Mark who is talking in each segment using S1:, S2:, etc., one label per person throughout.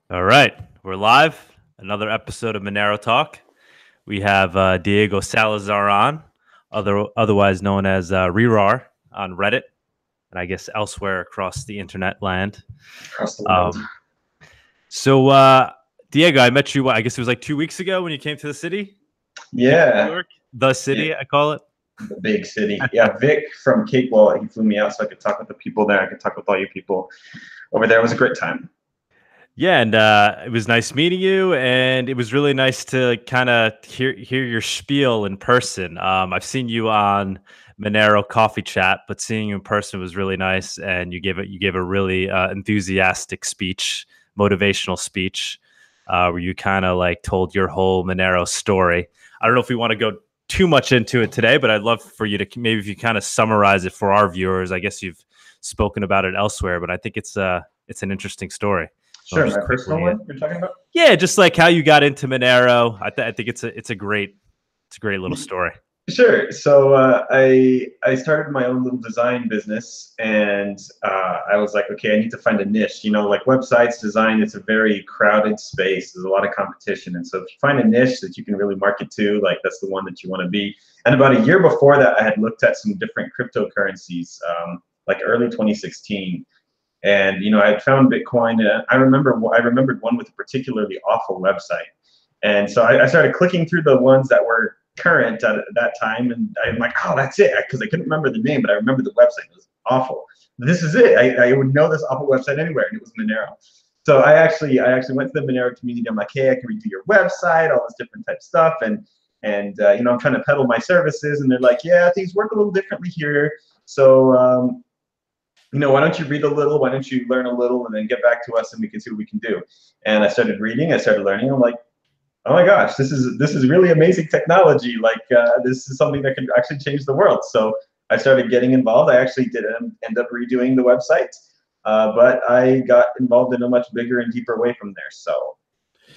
S1: All right, we're live. Another episode of Monero Talk. We have Diego Salazar on, otherwise known as Rehrar on Reddit, and I guess elsewhere across the internet land.
S2: Across the world.
S1: Um, so, Diego, I met you. I guess it was like 2 weeks ago when you came to the city. Came to New
S2: Yeah,
S1: York, the
S2: yeah,
S1: city, I call it.
S2: the big city. Yeah, Vic from Cape Wallet, he flew me out so I could talk with the people there. I could talk with all you people over there. It was a great time.
S1: Yeah, and it was nice meeting you, and it was really nice to kind of hear your spiel in person. I've seen you on Monero Coffee Chat, but seeing you in person was really nice, and you gave a really enthusiastic speech, motivational speech, where you kind of like told your whole Monero story. I don't know if we want to go too much into it today, but I'd love for you to maybe if you kind of summarize it for our viewers. I guess you've spoken about it elsewhere, but I think it's an interesting story. So
S2: Sure,
S1: just
S2: my personal
S1: quickly,
S2: one you're talking about?
S1: yeah, just like how you got into Monero. I think it's a great little story.
S2: Sure. So I started my own little design business, and I was like, okay, I need to find a niche. You know, like websites design, it's a very crowded space. There's a lot of competition, and so if you find a niche that you can really market to, like that's the one that you want to be. And about a year before that, I had looked at some different cryptocurrencies, like early 2016. And I had found Bitcoin. And I remembered one with a particularly awful website, and so I started clicking through the ones that were current at that time, and I'm like, oh, that's it, because I couldn't remember the name, but I remember the website. It was awful. This is it. I would know this awful website anywhere, and it was Monero. So I actually went to the Monero community. I'm like, hey, I can redo your website, all this different type stuff, and I'm trying to peddle my services, and they're like, yeah, things work a little differently here. So why don't you read a little? Why don't you learn a little, and then get back to us, and we can see what we can do. And I started reading. I started learning. I'm like, oh my gosh, this is really amazing technology. Like this is something that can actually change the world. So I started getting involved. I actually did end up redoing the website, but I got involved in a much bigger and deeper way from there. So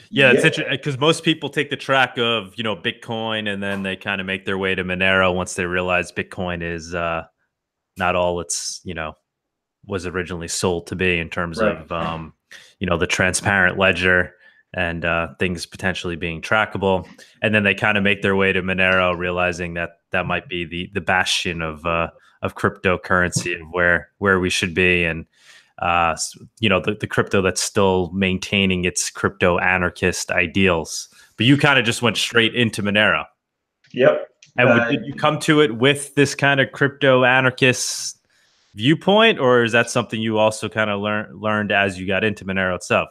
S1: yeah, it's interesting because most people take the track of Bitcoin and then they kind of make their way to Monero once they realize Bitcoin is not all it's was originally sold to be in terms
S2: right.
S1: of the transparent ledger and things potentially being trackable. And then they kind of make their way to Monero, realizing that that might be the bastion of cryptocurrency and where we should be. And the crypto that's still maintaining its crypto anarchist ideals. But you kind of just went straight into Monero.
S2: Yep.
S1: And did you come to it with this kind of crypto anarchist viewpoint, or is that something you also kind of learned as you got into Monero itself?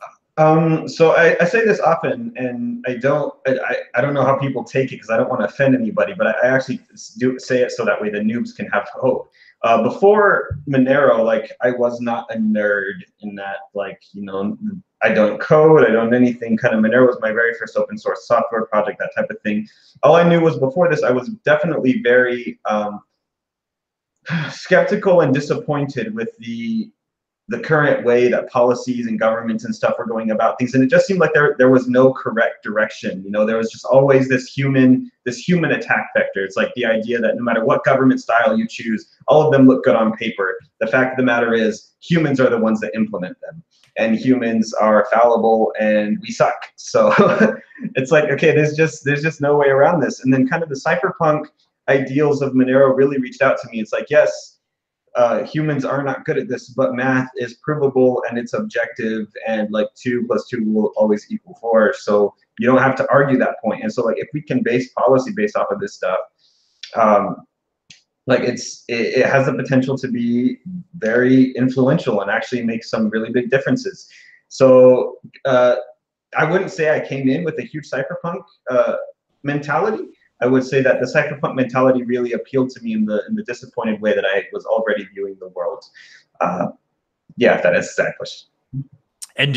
S2: So I say this often, and I don't know how people take it because I don't want to offend anybody, but I actually do say it so that way the noobs can have hope. Before Monero, like I was not a nerd in that, like I don't code, I don't anything. Kind of Monero was my very first open source software project, that type of thing. All I knew was before this, I was definitely very skeptical and disappointed with the current way that policies and governments and stuff were going about things, and it just seemed like there was no correct direction. There was just always this human attack vector. It's like the idea that no matter what government style you choose, all of them look good on paper. The fact of the matter is, humans are the ones that implement them, and humans are fallible, and we suck. So it's like, okay, there's just no way around this. And then kind of the cypherpunk ideals of Monero really reached out to me. It's like, yes, humans are not good at this, but math is provable and it's objective, and like 2 + 2 will always equal 4. So you don't have to argue that point. And so like if we can base policy based off of this stuff, like it has the potential to be very influential and actually make some really big differences. So I wouldn't say I came in with a huge cypherpunk mentality. I would say that the cypherpunk mentality really appealed to me in the disappointed way that I was already viewing the world. Yeah, if that answers that question.
S1: And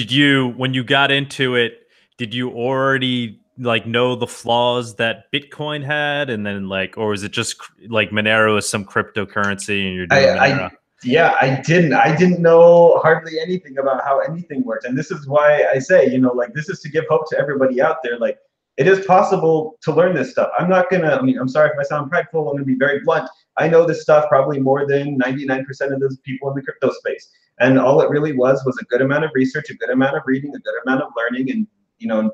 S1: when you got into it, did you already like know the flaws that Bitcoin had, and then or was it just like Monero is some cryptocurrency and you're doing Monero?
S2: Yeah, I didn't know hardly anything about how anything worked, and this is why I say, like this is to give hope to everybody out there. Like It is possible to learn this stuff. I'm not gonna, I mean, I'm sorry if I sound prideful, I'm gonna be very blunt. I know this stuff probably more than 99% of those people in the crypto space. And all it really was a good amount of research, a good amount of reading, a good amount of learning. And, you know,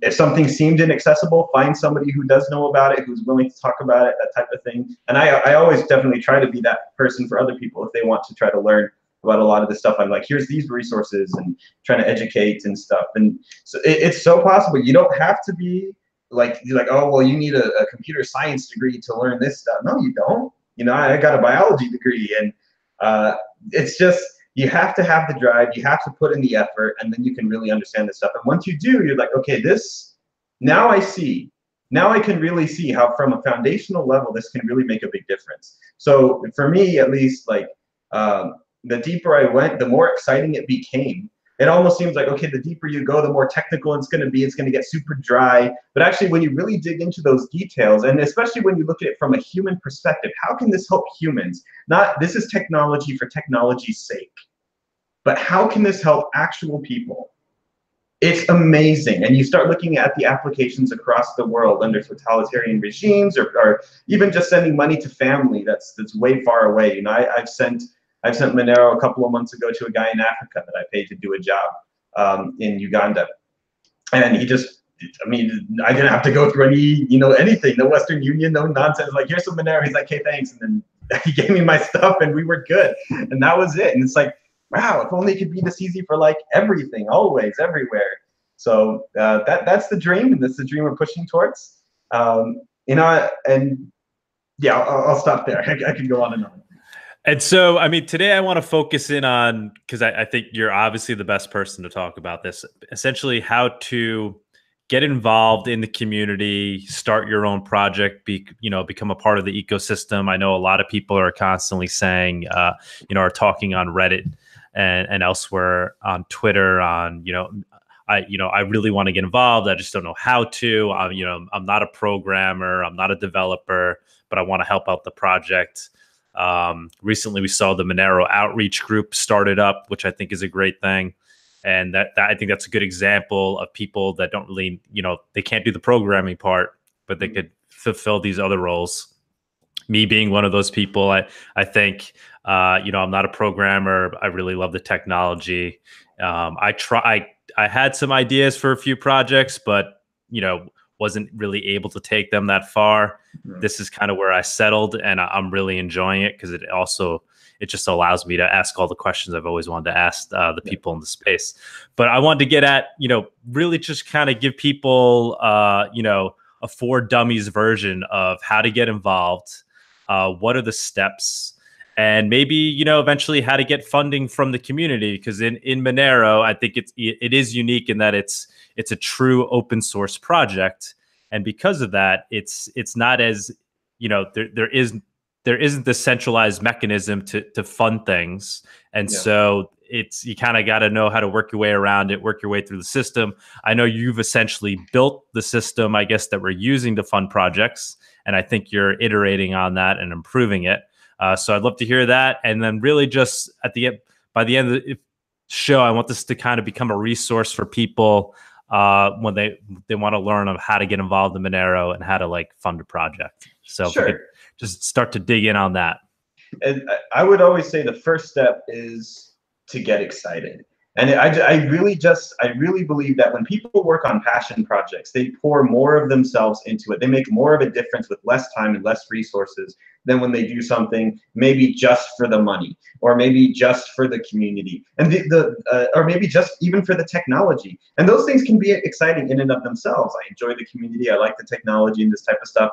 S2: if something seemed inaccessible, find somebody who does know about it, who's willing to talk about it, that type of thing. And I always definitely try to be that person for other people if they want to try to learn about a lot of the stuff. I'm like, here's these resources, and trying to educate and stuff. And so it's so possible. You don't have to be like, you're like, oh, well, you need a computer science degree to learn this stuff. No, you don't. You know, I got a biology degree, and it's just, you have to have the drive, you have to put in the effort, and then you can really understand this stuff. And once you do, you're like, okay, this, now I see. Now I can really see how from a foundational level, this can really make a big difference. So for me, at least, like, the deeper I went, the more exciting it became. It almost seems like, okay, the deeper you go, the more technical it's going to be. It's going to get super dry. But actually, when you really dig into those details, and especially when you look at it from a human perspective, how can this help humans? Not, this is technology for technology's sake, but how can this help actual people? It's amazing. And you start looking at the applications across the world under totalitarian regimes, or even just sending money to family that's way far away. You know, I've sent Monero a couple of months ago to a guy in Africa that I paid to do a job in Uganda. And he just, I mean, I didn't have to go through any, you know, anything, no Western Union, no nonsense. Like, here's some Monero. He's like, hey, thanks. And then he gave me my stuff and we were good. And that was it. And it's like, wow, if only it could be this easy for like everything, always, everywhere. So that's the dream, and that's the dream we're pushing towards. You know, and yeah, I'll stop there. I could go on and on.
S1: And so, I mean, today I want to focus in on, because I think you're obviously the best person to talk about this, essentially how to get involved in the community, start your own project, become a part of the ecosystem. I know a lot of people are constantly saying, you know, are talking on Reddit and elsewhere, on Twitter, on, I really want to get involved. I just don't know how to. I'm not a programmer. I'm not a developer, but I want to help out the project. Recently, we saw the Monero outreach group started up, which I think is a great thing. And that I think that's a good example of people that don't really, they can't do the programming part, but they could fulfill these other roles. Me being one of those people, I think, I'm not a programmer. I really love the technology. I had some ideas for a few projects, but, wasn't really able to take them that far. Right. This is kind of where I settled, and I'm really enjoying it because it just allows me to ask all the questions I've always wanted to ask the people in the space. But I wanted to get at, really just kind of give people, a for dummies version of how to get involved. What are the steps? And maybe, eventually how to get funding from the community, because in Monero, I think it is unique in that it's a true open source project. And because of that, it's not as, there isn't the centralized mechanism to fund things. And so you kind of got to know how to work your way around it, work your way through the system. I know you've essentially built the system, I guess, that we're using to fund projects. And I think you're iterating on that and improving it. So I'd love to hear that. And then really just by the end of the show, I want this to kind of become a resource for people when they want to learn of how to get involved in Monero and how to fund a project. So
S2: sure.
S1: If we could just start to dig in on that.
S2: And I would always say the first step is to get excited. And I really believe that when people work on passion projects, they pour more of themselves into it. They make more of a difference with less time and less resources than when they do something maybe just for the money, or maybe just for the community, and or maybe just even for the technology. And those things can be exciting in and of themselves. I enjoy the community. I like the technology and this type of stuff.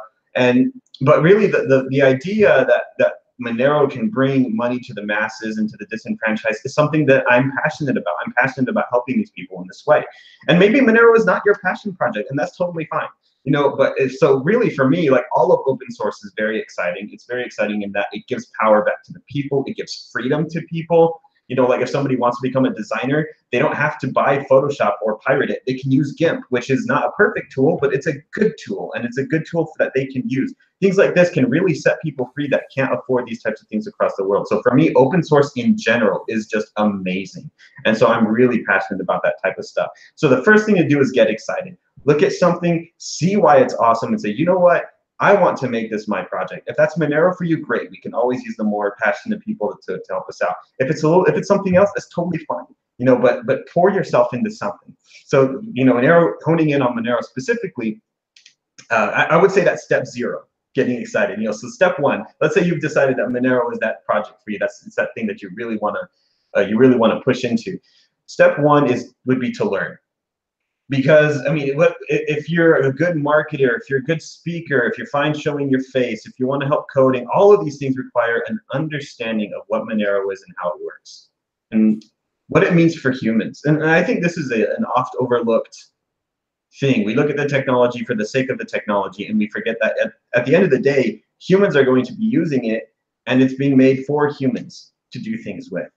S2: But really, the idea that Monero can bring money to the masses and to the disenfranchised is something that I'm passionate about. I'm passionate about helping these people in this way. And maybe Monero is not your passion project, and that's totally fine. But so really for me, all of open source is very exciting. It's very exciting in that it gives power back to the people. It gives freedom to people. If somebody wants to become a designer, they don't have to buy Photoshop or pirate it. They can use GIMP, which is not a perfect tool, but it's a good tool, and it's a good tool that they can use. Things like this can really set people free that can't afford these types of things across the world. So for me, open source in general is just amazing. And so I'm really passionate about that type of stuff. So the first thing to do is get excited. Look at something, see why it's awesome, and say, you know what? I want to make this my project. If that's Monero for you, great. We can always use the more passionate people to help us out. If it's something else, that's totally fine. You know, but pour yourself into something. So, you know, honing in on Monero specifically, I would say that's step 0, getting excited. You know, so step 1, let's say you've decided that Monero is that project for you. It's that thing that you really want to push into. Step 1 would be to learn. Because, I mean, if you're a good marketer, if you're a good speaker, if you're fine showing your face, if you want to help coding, all of these things require an understanding of what Monero is and how it works and what it means for humans. And I think this is an oft overlooked thing. We look at the technology for the sake of the technology, and we forget that at the end of the day, humans are going to be using it, and it's being made for humans to do things with.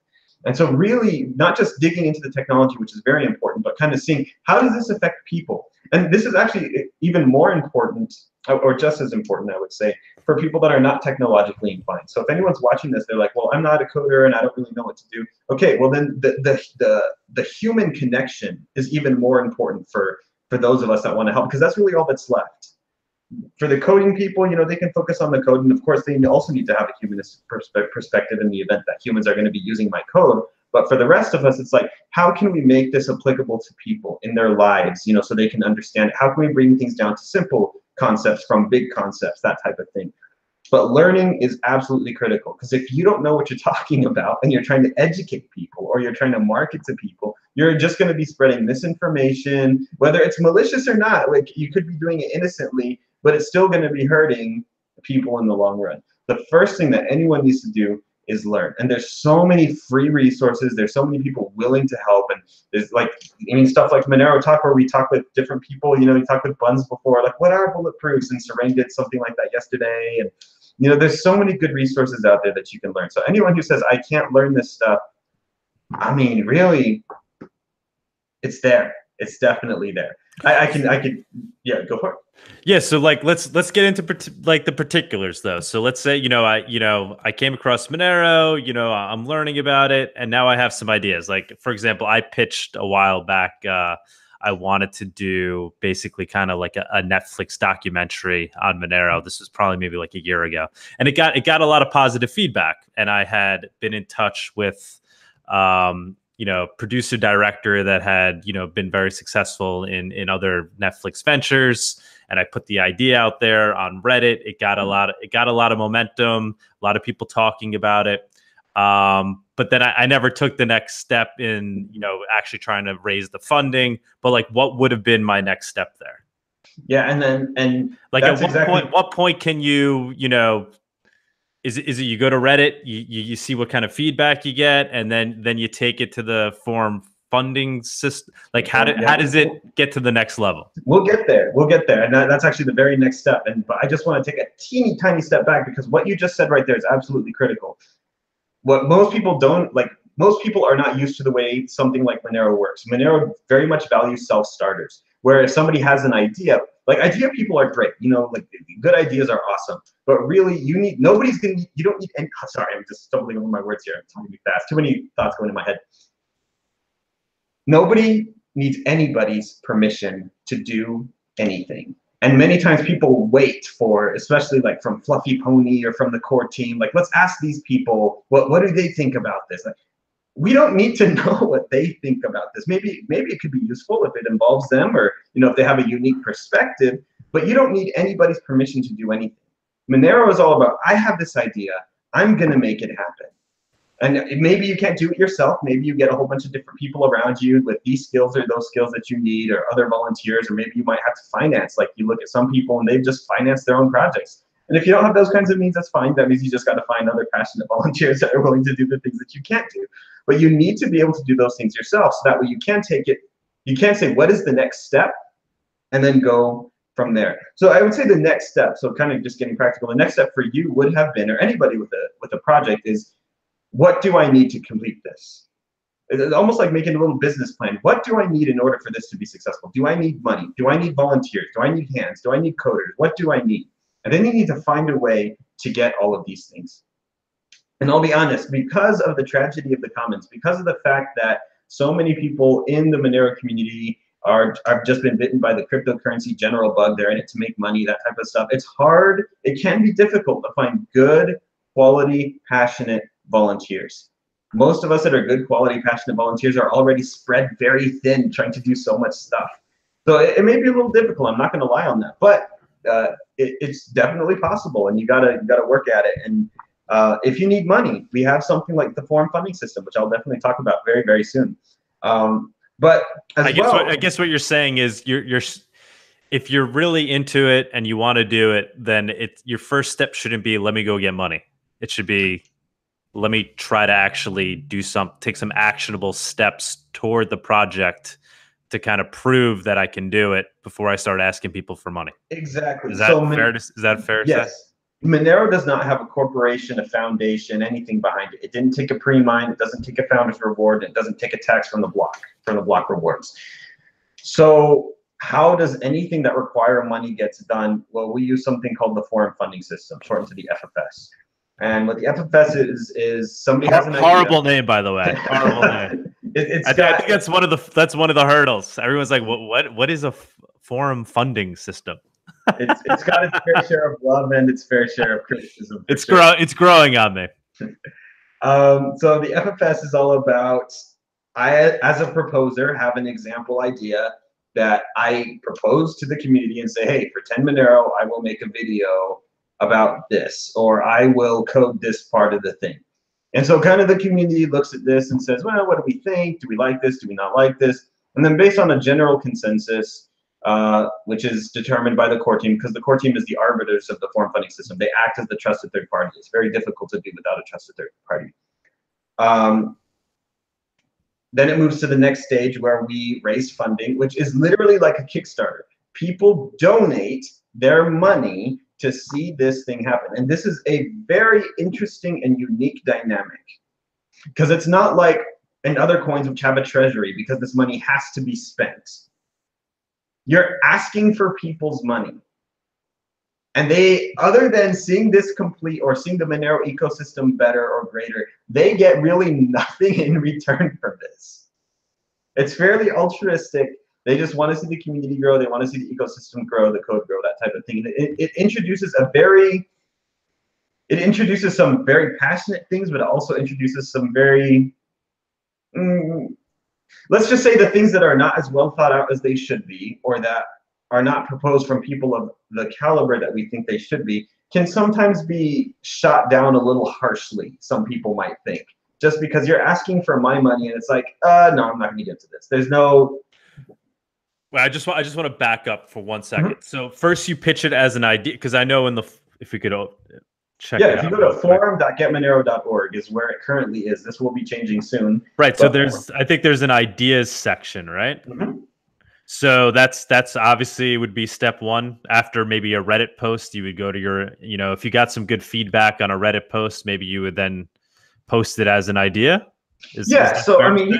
S2: And so really not just digging into the technology, which is very important, but kind of seeing how does this affect people? And this is actually even more important, or just as important, I would say, for people that are not technologically inclined. So if anyone's watching this, they're like, well, I'm not a coder and I don't really know what to do. Okay, well then the human connection is even more important for those of us that want to help, because that's really all that's left. For the coding people, you know, they can focus on the code, and of course they also need to have a humanist perspective in the event that humans are going to be using my code. But for the rest of us, it's like, how can we make this applicable to people in their lives, you know, so they can understand it? How can we bring things down to simple concepts from big concepts, that type of thing? But learning is absolutely critical, because if you don't know what you're talking about and you're trying to educate people or you're trying to market to people, you're just going to be spreading misinformation, whether it's malicious or not. Like, you could be doing it innocently, but it's still going to be hurting people in the long run. The first thing that anyone needs to do is learn. And there's so many free resources. There's so many people willing to help. And there's like, I mean, stuff like Monero Talk, where we talk with different people. You know, we talked with Buns before, like, what are bulletproofs? And Serene did something like that yesterday. And, you know, there's so many good resources out there that you can learn. So anyone who says, I can't learn this stuff, I mean, really, it's there. It's definitely there. I can, yeah, go for it.
S1: Yeah, so like let's get into like the particulars though. So let's say I came across Monero, I'm learning about it, and now I have some ideas. Like, for example, I pitched a while back. I wanted to do basically kind of like a Netflix documentary on Monero. This was probably maybe like a year ago, and it got a lot of positive feedback. And I had been in touch with producer director that had been very successful in other Netflix ventures. And I put the idea out there on Reddit. It got a lot of momentum, a lot of people talking about it. But then I never took the next step in, actually trying to raise the funding. But like, what would have been my next step there?
S2: Yeah, and
S1: like at what point can you, is it you go to Reddit, you see what kind of feedback you get, and then you take it to the forum funding system? Like, how does it get to the next level?
S2: We'll get there, and that's actually the very next step. But I just want to take a teeny tiny step back, because what you just said right there is absolutely critical. What most people don't like, most people are not used to the way something like Monero works. Monero very much values self-starters, where if somebody has an idea, like, idea people are great, like, good ideas are awesome, but really you don't need any, sorry, I'm just stumbling over my words here, I'm talking too fast, too many thoughts going in my head. Nobody needs anybody's permission to do anything. And many times people wait for, especially like from Fluffy Pony or from the core team, like, let's ask these people, what do they think about this? Like, we don't need to know what they think about this. Maybe it could be useful if it involves them, or if they have a unique perspective, but you don't need anybody's permission to do anything. Monero is all about, I have this idea, I'm gonna make it happen. And maybe you can't do it yourself. Maybe you get a whole bunch of different people around you with these skills or those skills that you need, or other volunteers, or maybe you might have to finance. Like, you look at some people and they've just financed their own projects. And if you don't have those kinds of means, that's fine. That means you just got to find other passionate volunteers that are willing to do the things that you can't do. But you need to be able to do those things yourself, so that way you can take it. You can't say, what is the next step, and then go from there. So I would say the next step, so kind of just getting practical, the next step for you would have been, or anybody with a project, is, what do I need to complete this? It's almost like making a little business plan. What do I need in order for this to be successful? Do I need money? Do I need volunteers? Do I need hands? Do I need coders? What do I need? And then you need to find a way to get all of these things. And I'll be honest, because of the tragedy of the commons, because of the fact that so many people in the Monero community I've just been bitten by the cryptocurrency general bug. They're in it to make money, that type of stuff. It's hard. It can be difficult to find good, quality, passionate volunteers. Most of us that are good, quality, passionate volunteers are already spread very thin, trying to do so much stuff. So it may be a little difficult. I'm not going to lie on that, but it's definitely possible, and you gotta work at it. And if you need money, we have something like the forum funding system, which I'll definitely talk about very, very soon. But I
S1: guess what you're saying is you're if you're really into it and you want to do it, then your first step shouldn't be let me go get money. It should be let me try to actually take some actionable steps toward the project to kind of prove that I can do it before I start asking people for money.
S2: Exactly.
S1: Is that fair to say?
S2: Monero does not have a corporation, a foundation, anything behind it. It didn't take a pre-mine. It doesn't take a founder's reward. It doesn't take a tax from the block rewards. So how does anything that require money gets done? Well, we use something called the forum funding system, shortened to the FFS. And what the FFS is somebody has an
S1: horrible idea. Name, by the way. Horrible name. I think that's one of the hurdles. Everyone's like, what is a forum funding system?
S2: It's got its fair share of love and its fair share of criticism.
S1: It's growing on me.
S2: So the FFS is all about, I, as a proposer, have an example idea that I propose to the community and say, hey, for 10 Monero, I will make a video about this, or I will code this part of the thing. And so kind of the community looks at this and says, well, what do we think? Do we like this? Do we not like this? And then based on a general consensus, which is determined by the core team, because the core team is the arbiters of the forum funding system. They act as the trusted third party. It's very difficult to do without a trusted third party. Then it moves to the next stage where we raise funding, which is literally like a Kickstarter. People donate their money to see this thing happen. And this is a very interesting and unique dynamic, because it's not like in other coins which have a treasury, because this money has to be spent. You're asking for people's money. And they, other than seeing this complete or seeing the Monero ecosystem better or greater, they get really nothing in return for this. It's fairly altruistic. They just want to see the community grow. They want to see the ecosystem grow, the code grow, that type of thing. It introduces some very passionate things, but it also introduces some very, let's just say the things that are not as well thought out as they should be, or that are not proposed from people of the caliber that we think they should be, can sometimes be shot down a little harshly, some people might think. Just because you're asking for my money and it's like, no, I'm not going to get to this. There's no...
S1: Well, I just want to back up for 1 second. Mm-hmm. So first you pitch it as an idea, because I know if we could check it out.
S2: Yeah, if you go to forum.getmonero.org is where it currently is. This will be changing soon.
S1: Right, so I think there's an ideas section, right?
S2: Mm-hmm.
S1: So that's obviously would be step one. After maybe a Reddit post, you would go to your, if you got some good feedback on a Reddit post, maybe you would then post it as an idea.
S2: So I mean, you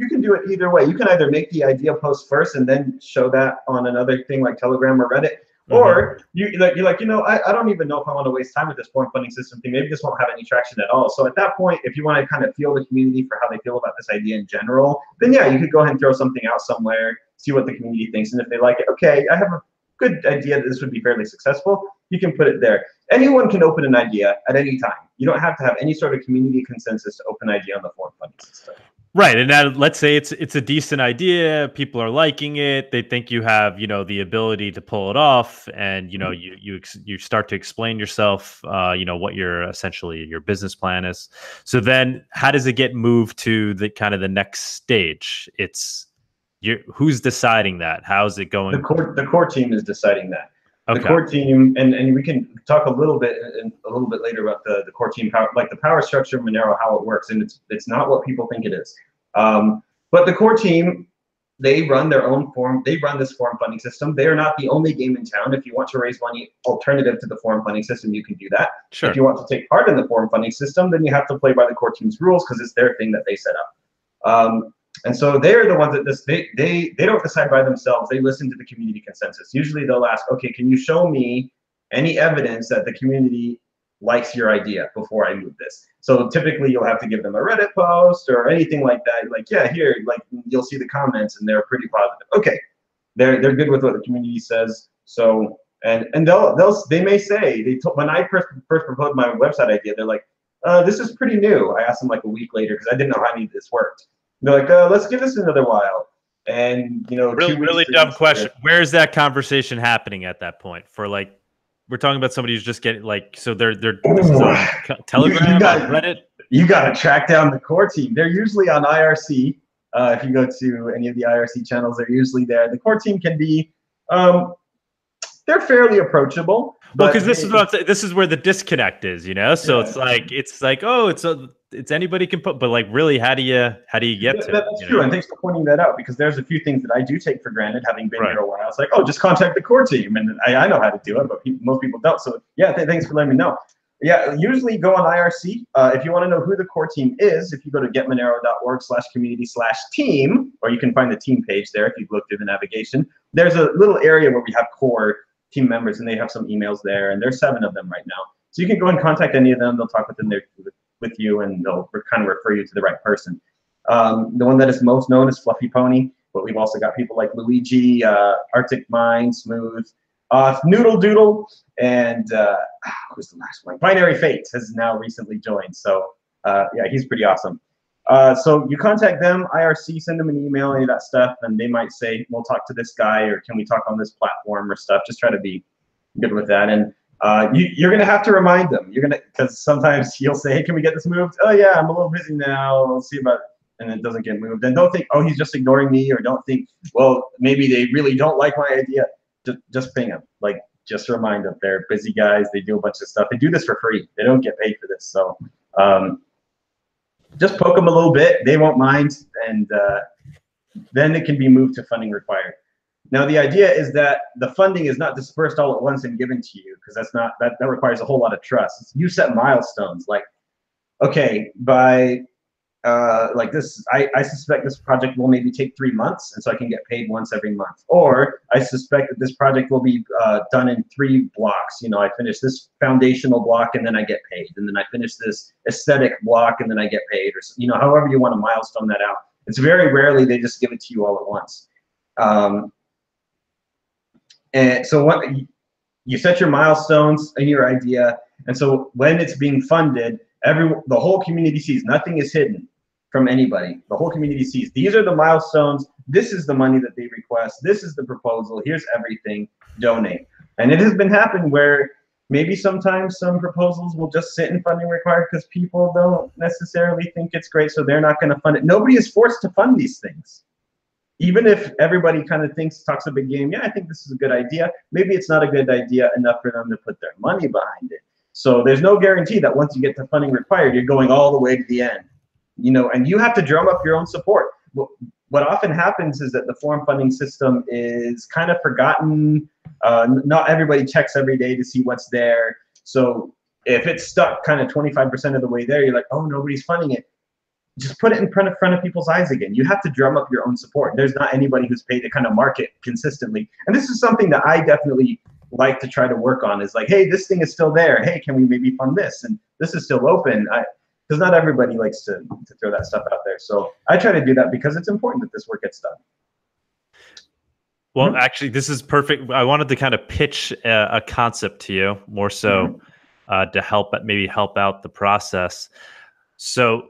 S2: can do it either way. You can either make the idea post first and then show that on another thing like Telegram or Reddit, or you're like, I don't even know if I want to waste time with this forum funding system thing. Maybe this won't have any traction at all. So at that point, if you want to kind of feel the community for how they feel about this idea in general, then yeah, you could go ahead and throw something out somewhere, see what the community thinks, and if they like it, okay, I have a good idea that this would be fairly successful. You can put it there. Anyone can open an idea at any time. You don't have to have any sort of community consensus to open an idea on the forum funding system.
S1: Right, and now let's say it's a decent idea. People are liking it. They think you have the ability to pull it off, and you start to explain yourself. What your business plan is. So then, how does it get moved to the kind of the next stage? Who's deciding that? How's it going?
S2: The core team is deciding that.
S1: Okay.
S2: The core team, and we can talk a little bit later about the core team, like the power structure of Monero, how it works, and it's not what people think it is. But the core team, they run their own forum. They run this forum funding system. They are not the only game in town. If you want to raise money alternative to the forum funding system, you can do that.
S1: Sure.
S2: If you want to take part in the forum funding system, then you have to play by the core team's rules because it's their thing that they set up. And so they're the ones that they don't decide by themselves. They listen to the community consensus. Usually they'll ask, okay, can you show me any evidence that the community likes your idea before I move this. So typically you'll have to give them a Reddit post or anything like that. Like, yeah, here, like you'll see the comments and they're pretty positive. Okay, they're good with what the community says. So and they may say when I first proposed my website idea, they're like, this is pretty new. I asked them like a week later because I didn't know how any of this worked. They're like, let's give this another while. And you know,
S1: really dumb question. Where is that conversation happening at that point? For like, we're talking about somebody who's just getting like, so they're this is on Telegram, on Reddit.
S2: You got to track down the core team. They're usually on IRC. If you go to any of the IRC channels, they're usually there. The core team can be, they're fairly approachable.
S1: Well, because this is where the disconnect is, you know. So yeah. it's like oh, it's anybody can put, but like really, how do you get to?
S2: That's true, and thanks for pointing that out because there's a few things that I do take for granted, having been here a while. It's like, oh, just contact the core team, and I know how to do it, but most people don't. So yeah, thanks for letting me know. Yeah, usually go on IRC. If you want to know who the core team is, if you go to getmonero.org/community/team, or you can find the team page there if you look through the navigation. There's a little area where we have core team members, and they have some emails there, and there's 7 of them right now. So you can go and contact any of them. They'll talk with you, and they'll kind of refer you to the right person. The one that is most known is Fluffy Pony, but we've also got people like Luigi, Arctic Mind, Smooth, Noodle Doodle, and who's the last one? Binary Fate has now recently joined. So yeah, he's pretty awesome. So you contact them, IRC, send them an email, any of that stuff, and they might say, we'll talk to this guy, or can we talk on this platform or stuff. Just try to be good with that. And you're going to have to remind them. Because sometimes you'll say, hey, can we get this moved? Oh, yeah, I'm a little busy now. We'll see about it. And it doesn't get moved. And don't think, oh, he's just ignoring me, or don't think, well, maybe they really don't like my idea. Just ping them. Like, just remind them. They're busy guys. They do a bunch of stuff. They do this for free. They don't get paid for this. So just poke them a little bit. They won't mind. And then it can be moved to funding required. Now, the idea is that the funding is not dispersed all at once and given to you, because that requires a whole lot of trust. You set milestones, like, okay, by like this, I suspect this project will maybe take 3 months, and so I can get paid once every month. Or I suspect that this project will be done in 3 blocks. You know, I finish this foundational block and then I get paid, and then I finish this aesthetic block and then I get paid, or you know, however you want to milestone that out. It's very rarely they just give it to you all at once. And so what you set your milestones and your idea, and so when it's being funded, the whole community sees. Nothing is hidden from anybody. The whole community sees. These are the milestones. This is the money that they request. This is the proposal. Here's everything. Donate. And it has been happening where maybe sometimes some proposals will just sit in funding required because people don't necessarily think it's great, so they're not going to fund it. Nobody is forced to fund these things. Even if everybody kind of talks a big game, yeah, I think this is a good idea. Maybe it's not a good idea enough for them to put their money behind it. So there's no guarantee that once you get to funding required, you're going all the way to the end. You know, and you have to drum up your own support. What often happens is that the forum funding system is kind of forgotten. Not everybody checks every day to see what's there. So if it's stuck kind of 25% of the way there, you're like, oh, nobody's funding it. Just put it in front of people's eyes again. You have to drum up your own support. There's not anybody who's paid to kind of market consistently. And this is something that I definitely like to try to work on, is like, hey, this thing is still there. Hey, can we maybe fund this? And this is still open. Because not everybody likes to throw that stuff out there. So I try to do that because it's important that this work gets done.
S1: Well, actually, this is perfect. I wanted to kind of pitch a concept to you more so to help out the process. So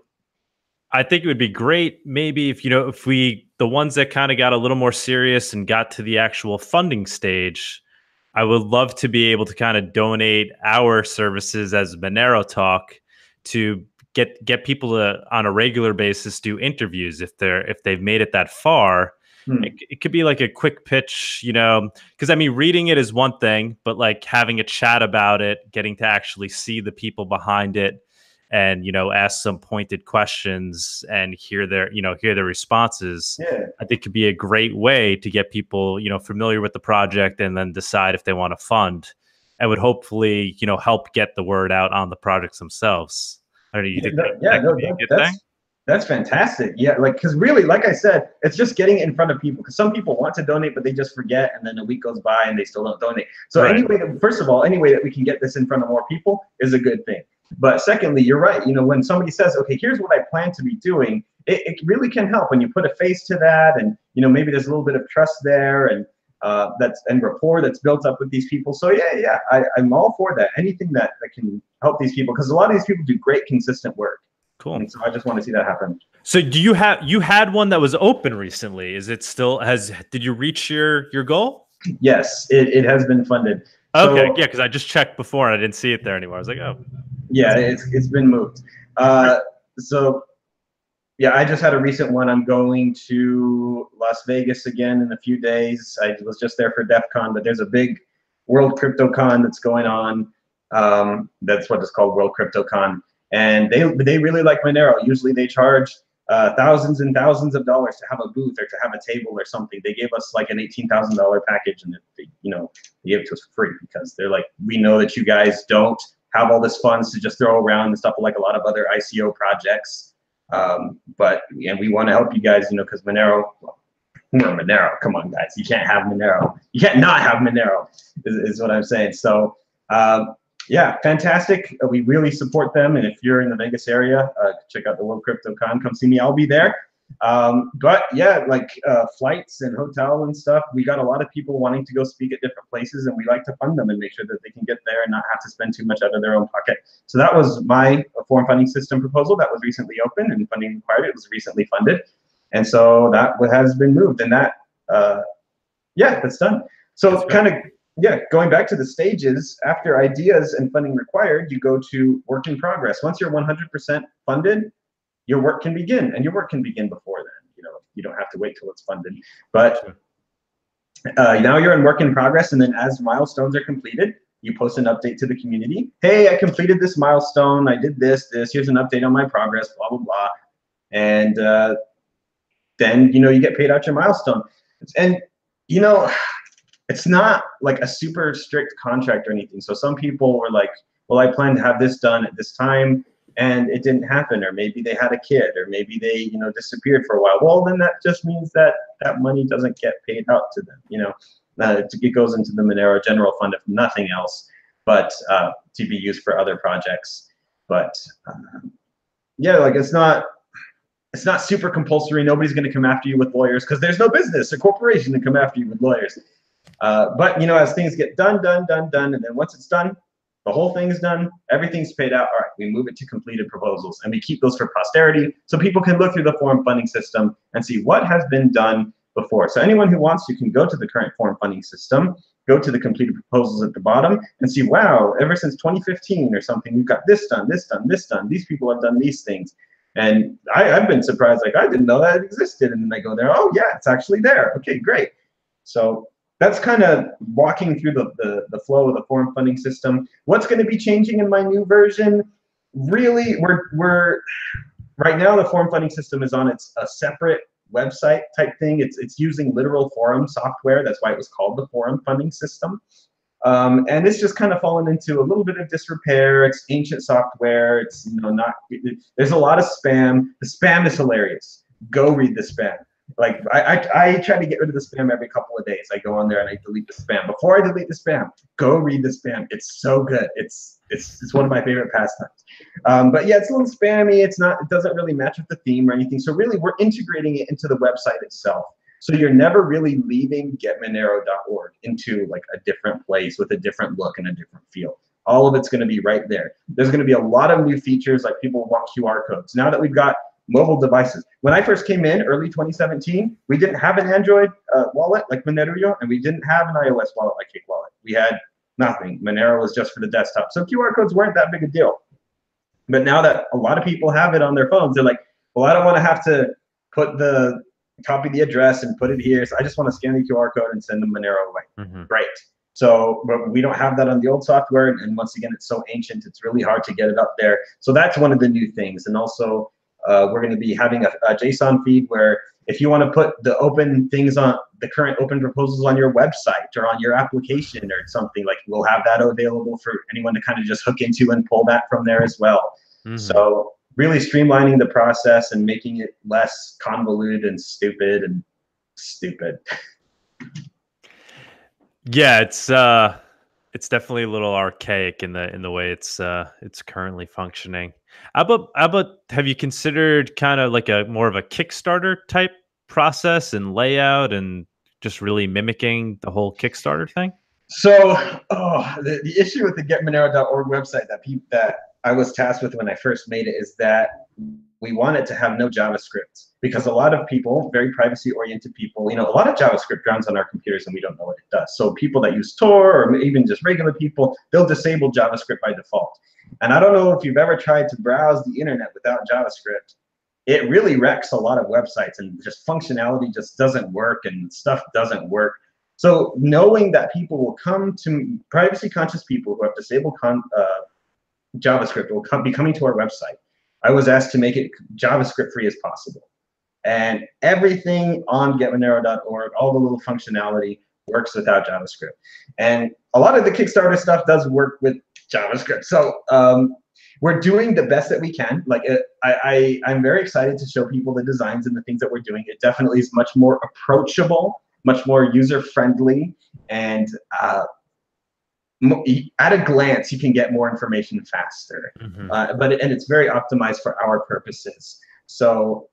S1: I think it would be great maybe if the ones that kind of got a little more serious and got to the actual funding stage, I would love to be able to kind of donate our services as Monero Talk to get people to, on a regular basis, do interviews if they've made it that far. It could be like a quick pitch, you know, because I mean, reading it is one thing, but like having a chat about it, getting to actually see the people behind it, and, you know, ask some pointed questions and hear their responses.
S2: Yeah.
S1: I think could be a great way to get people, you know, familiar with the project and then decide if they want to fund, and would hopefully, you know, help get the word out on the projects themselves. I don't know, you think that could be a good thing?
S2: That's fantastic. Yeah, like, because really, like I said, it's just getting it in front of people. Because some people want to donate, but they just forget, and then a week goes by and they still don't donate. So
S1: Right.
S2: anyway, first of all, any way that we can get this in front of more people is a good thing. But secondly, you're right. You know, when somebody says, okay, here's what I plan to be doing, it really can help when you put a face to that, and you know, maybe there's a little bit of trust there, and and rapport that's built up with these people. So yeah, I'm all for that. Anything that can help these people, because a lot of these people do great, consistent work.
S1: Cool.
S2: And so I just want to see that happen.
S1: So do you had one that was open recently? Is it still did you reach your goal?
S2: Yes, it has been funded.
S1: Okay,
S2: so,
S1: yeah, because I just checked before and I didn't see it there anymore. I was like, oh.
S2: Yeah, it's been moved. So yeah, I just had a recent one. I'm going to Las Vegas again in a few days. I was just there for DEF CON, but there's a big World Crypto Con that's going on. That's what it's called, World Crypto Con. And they really like Monero. Usually they charge thousands and thousands of dollars to have a booth or to have a table or something. They gave us like an $18,000 package, and they gave it to us for free, because they're like, we know that you guys don't have all this funds to just throw around and stuff like a lot of other ICO projects. And we want to help you guys, you know, because Monero, well, we're Monero. Come on, guys, you can't have Monero. You can't not have Monero, is what I'm saying. So. Yeah, fantastic. We really support them. And if you're in the Vegas area, check out the World Crypto Con. Come see me. I'll be there. But yeah, like flights and hotel and stuff, we got a lot of people wanting to go speak at different places, and we like to fund them and make sure that they can get there and not have to spend too much out of their own pocket. So that was my foreign funding system proposal that was recently open and funding required. It was recently funded. And so that has been moved, and that, yeah, that's done. So kind of, yeah, going back to the stages, after ideas and funding required, you go to work in progress. Once you're 100% funded, your work can begin, and your work can begin before then. You know, you don't have to wait till it's funded. But now you're in work in progress, and then as milestones are completed, you post an update to the community. Hey, I completed this milestone. I did this. Here's an update on my progress. Blah blah blah. And then you get paid out your milestone. And it's not like a super strict contract or anything. So some people were like, well, I plan to have this done at this time, and it didn't happen, or maybe they had a kid, or maybe they, disappeared for a while. Well, then that just means that that money doesn't get paid out to them. It goes into the Monero General Fund, if nothing else, but to be used for other projects. But yeah, like it's not super compulsory. Nobody's going to come after you with lawyers, because there's no business or corporation to come after you with lawyers. But as things get done, and then once it's done, the whole thing's done, everything's paid out. All right, we move it to completed proposals, and we keep those for posterity, so people can look through the forum funding system and see what has been done before. So anyone who wants to can go to the current forum funding system, go to the completed proposals at the bottom, and see, wow, ever since 2015 or something, we've got this done, this done, this done. These people have done these things. And I've been surprised, like, I didn't know that existed. And then I go there, oh yeah, it's actually there. Okay, great. So that's kind of walking through the flow of the forum funding system. What's going to be changing in my new version? Really, we're right now, the forum funding system is on a separate website type thing. It's using literal forum software. That's why it was called the forum funding system. And it's just kind of fallen into a little bit of disrepair. It's ancient software. It's there's a lot of spam. The spam is hilarious. Go read the spam. Like I try to get rid of the spam every couple of days. I go on there and I delete the spam. Before I delete the spam, go read the spam. It's so good. It's one of my favorite pastimes. But yeah, it's a little spammy. It doesn't really match with the theme or anything. So really, we're integrating it into the website itself. So you're never really leaving getmonero.org into like a different place with a different look and a different feel. All of it's going to be right there. There's going to be a lot of new features, like people want QR codes. Now that we've got mobile devices. When I first came in, early 2017, we didn't have an Android wallet like Monero, and we didn't have an iOS wallet like Cake Wallet. We had nothing. Monero was just for the desktop. So QR codes weren't that big a deal. But now that a lot of people have it on their phones, they're like, well, I don't want to have to copy the address and put it here. So I just want to scan the QR code and send the Monero away. Mm-hmm. Great. So, but we don't have that on the old software. And once again, it's so ancient, it's really hard to get it up there. So that's one of the new things. And also, we're going to be having a JSON feed where if you want to put the open things on the current open proposals on your website or on your application or something, like we'll have that available for anyone to kind of just hook into and pull that from there as well. Mm-hmm. So really streamlining the process and making it less convoluted and stupid and stupid.
S1: Yeah, it's definitely a little archaic in the way it's currently functioning. How about have you considered kind of like a more of a Kickstarter type process and layout and just really mimicking the whole Kickstarter thing?
S2: So, the issue with the getmonero.org website that I was tasked with when I first made it is that we want it to have no JavaScript, because a lot of people, very privacy-oriented people, a lot of JavaScript runs on our computers and we don't know what it does. So people that use Tor, or even just regular people, they'll disable JavaScript by default. And I don't know if you've ever tried to browse the internet without JavaScript. It really wrecks a lot of websites, and just functionality just doesn't work and stuff doesn't work. So knowing that people will come to, privacy conscious people who have disabled JavaScript will be coming to our website, I was asked to make it JavaScript free as possible. And everything on getmonero.org, all the little functionality, works without JavaScript. And a lot of the Kickstarter stuff does work with JavaScript. So we're doing the best that we can. Like, I'm very excited to show people the designs and the things that we're doing. It definitely is much more approachable, much more user-friendly, and at a glance, you can get more information faster. And it's very optimized for our purposes. So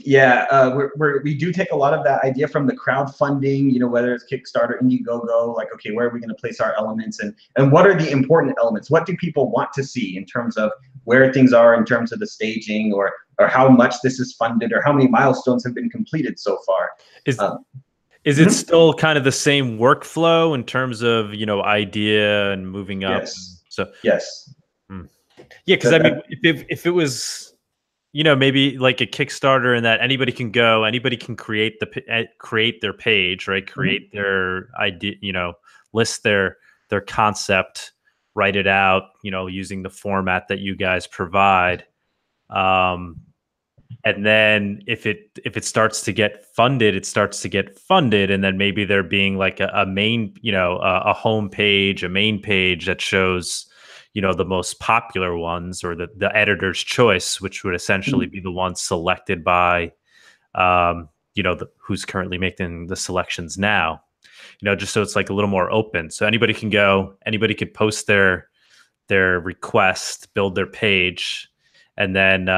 S2: yeah, we do take a lot of that idea from the crowdfunding, whether it's Kickstarter, Indiegogo, like, okay, where are we going to place our elements, and what are the important elements? What do people want to see in terms of where things are in terms of the staging, or how much this is funded, or how many milestones have been completed so far?
S1: Is it still kind of the same workflow in terms of, idea and moving up?
S2: Yes.
S1: So
S2: yes.
S1: Yeah, because I mean, if it was, maybe like a Kickstarter, and that anybody can create their page, right? Create their idea, list their concept, write it out, using the format that you guys provide. And then if it starts to get funded, and then maybe there being like a main, a home page, a main page that shows, the most popular ones, or the editor's choice, which would essentially be the ones selected by, who's currently making the selections now, just so it's like a little more open. So anybody could post their request, build their page, and then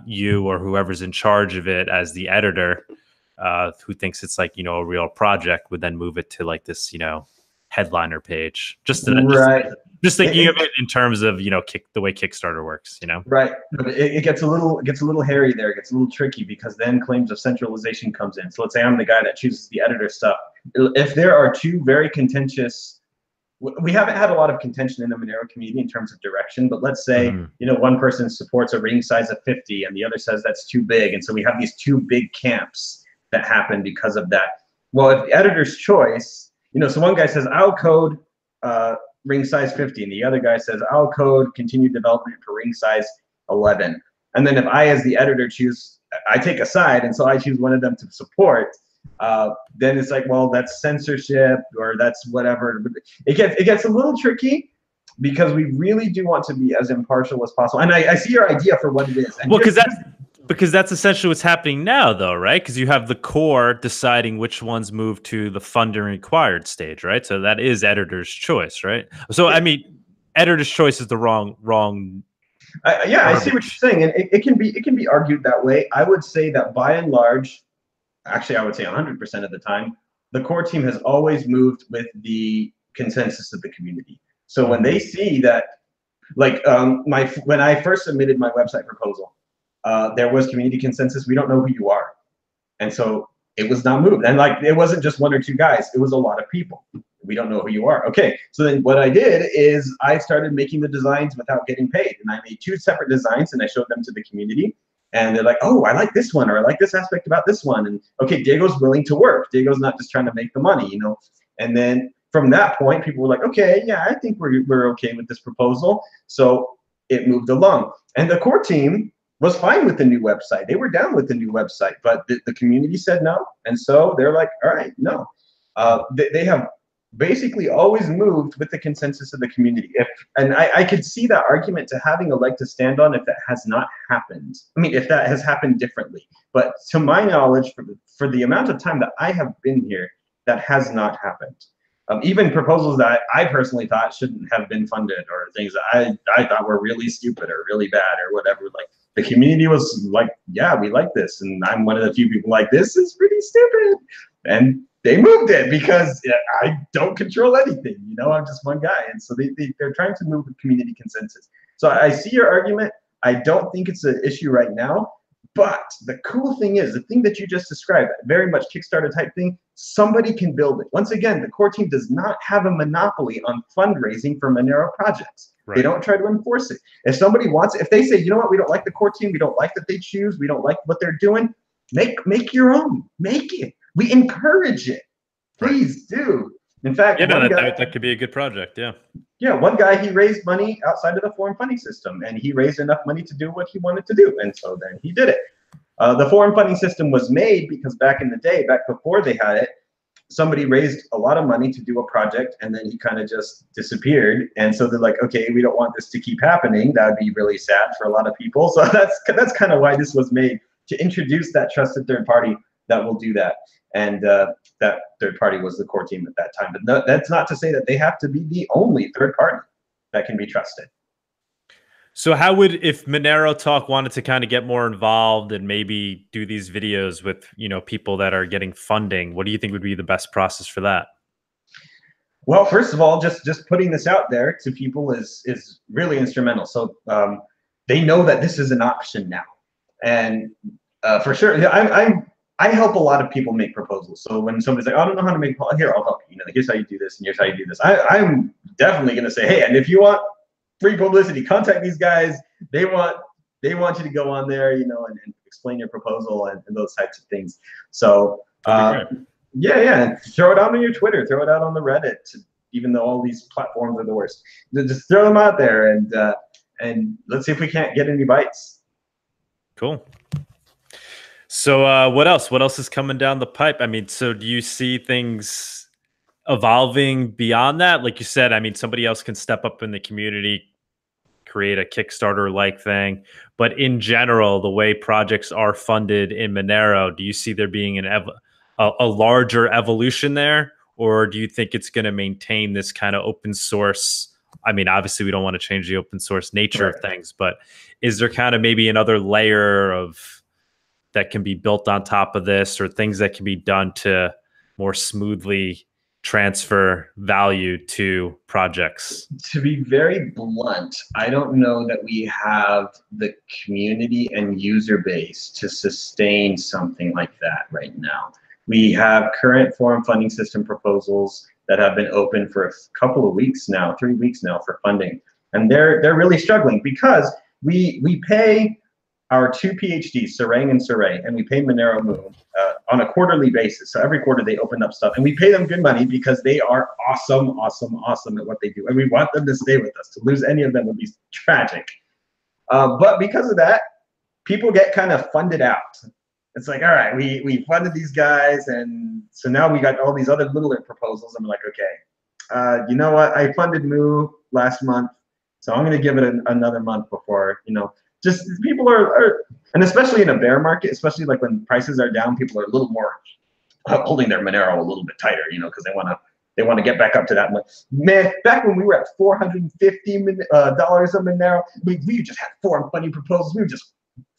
S1: you or whoever's in charge of it as the editor, who thinks it's like, a real project, would then move it to like this, headliner page. Just thinking of it in terms of, the way Kickstarter works,
S2: Right. But it gets a little hairy there. It gets a little tricky, because then claims of centralization comes in. So let's say I'm the guy that chooses the editor stuff. If there are two very contentious, we haven't had a lot of contention in the Monero community in terms of direction, but let's say, one person supports a ring size of 50 and the other says that's too big. And so we have these two big camps that happen because of that. Well, if the editor's choice, so one guy says, I'll code ring size 50, and the other guy says, I'll code continued development for ring size 11. And then if I, as the editor, I take a side, and so I choose one of them to support, then it's like, well, that's censorship, or that's whatever. It gets a little tricky, because we really do want to be as impartial as possible. And I see your idea for what it is. And
S1: well, because that's essentially what's happening now, though, right? Because you have the core deciding which ones move to the funding required stage, right? So that is editor's choice, right? So I mean, editor's choice is the wrong.
S2: Yeah, I see what you're saying, and it can be argued that way. I would say that by and large, actually, I would say 100% of the time, the core team has always moved with the consensus of the community. So when they see that, like, when I first submitted my website proposal, there was community consensus. We don't know who you are, and so it was not moved. And like, it wasn't just one or two guys; it was a lot of people. We don't know who you are. Okay, so then what I did is I started making the designs without getting paid, and I made two separate designs, and I showed them to the community. And they're like, oh, I like this one, or I like this aspect about this one. And okay, Diego's willing to work. Diego's not just trying to make the money, And then from that point, people were like, okay, yeah, I think we're okay with this proposal. So it moved along. And the core team was fine with the new website. They were down with the new website, but the community said no. And so they're like, all right, no. They have basically always moved with the consensus of the community. And I could see that argument to having a leg to stand on if that has not happened. I mean, if that has happened differently. But to my knowledge, for the amount of time that I have been here, that has not happened. Even proposals that I personally thought shouldn't have been funded, or things that I thought were really stupid or really bad or whatever, like the community was like, yeah, we like this. And I'm one of the few people like, this is pretty stupid. And they moved it because I don't control anything. You know, I'm just one guy. And so they're trying to move with community consensus. So I see your argument. I don't think it's an issue right now. But the cool thing is, the thing that you just described, very much Kickstarter type thing, somebody can build it. Once again, the core team does not have a monopoly on fundraising for Monero projects. Right. They don't try to enforce it. If somebody wants it, if they say, you know what, we don't like the core team, we don't like that they choose, we don't like what they're doing, make your own. Make it. We encourage it. Please do. In fact,
S1: yeah, no, that could be a good project. Yeah.
S2: Yeah, one guy, he raised money outside of the foreign funding system, and he raised enough money to do what he wanted to do, and so then he did it. The foreign funding system was made because back in the day, back before they had it, somebody raised a lot of money to do a project, and then he kind of just disappeared. And so they're like, okay, we don't want this to keep happening. That would be really sad for a lot of people. So that's kind of why this was made, to introduce that trusted third party that will do that. And that third party was the core team at that time. But no, that's not to say that they have to be the only third party that can be trusted.
S1: So how would, if Monero Talk wanted to kind of get more involved and maybe do these videos with, you know, people that are getting funding, what do you think would be the best process for that?
S2: Well, first of all, just putting this out there to people is really instrumental. So they know that this is an option now. And for sure, I help a lot of people make proposals. So when somebody's like, oh, I don't know how to make, here, I'll help you. You know, here's how you do this, and here's how you do this. I'm definitely going to say, hey, and if you want free publicity, contact these guys. They want you to go on there, you know, and explain your proposal and those types of things. So yeah, throw it out on your Twitter, throw it out on the Reddit. Even though all these platforms are the worst, just throw them out there, and let's see if we can't get any bites.
S1: Cool. So what else? What else is coming down the pipe? I mean, so do you see things evolving beyond that? Like you said, I mean, somebody else can step up in the community, create a Kickstarter-like thing. But in general, the way projects are funded in Monero, do you see there being a larger evolution there? Or do you think it's going to maintain this kind of open source? I mean, obviously, we don't want to change the open source nature of things, but is there kind of maybe another layer of that can be built on top of this, or things that can be done to more smoothly transfer value to projects?
S2: To be very blunt, I don't know that we have the community and user base to sustain something like that right now. We have current forum funding system proposals that have been open for a couple of weeks now, 3 weeks now, for funding. And they're really struggling because we pay our two PhDs, Sarang and Saray, and we pay Monero Moon on a quarterly basis. So every quarter they open up stuff, and we pay them good money because they are awesome at what they do. And we want them to stay with us. To lose any of them would be tragic. But because of that, people get kind of funded out. It's like, all right, we funded these guys, and so now we got all these other littler proposals. I'm like, okay, you know what? I funded Moo last month, so I'm going to give it another month before, you know. Just people are, and especially in a bear market, especially like when prices are down, people are a little more holding their Monero a little bit tighter, you know, because they want to get back up to that. Man, back when we were at $450 a Monero, we just had forum funding proposals. We were just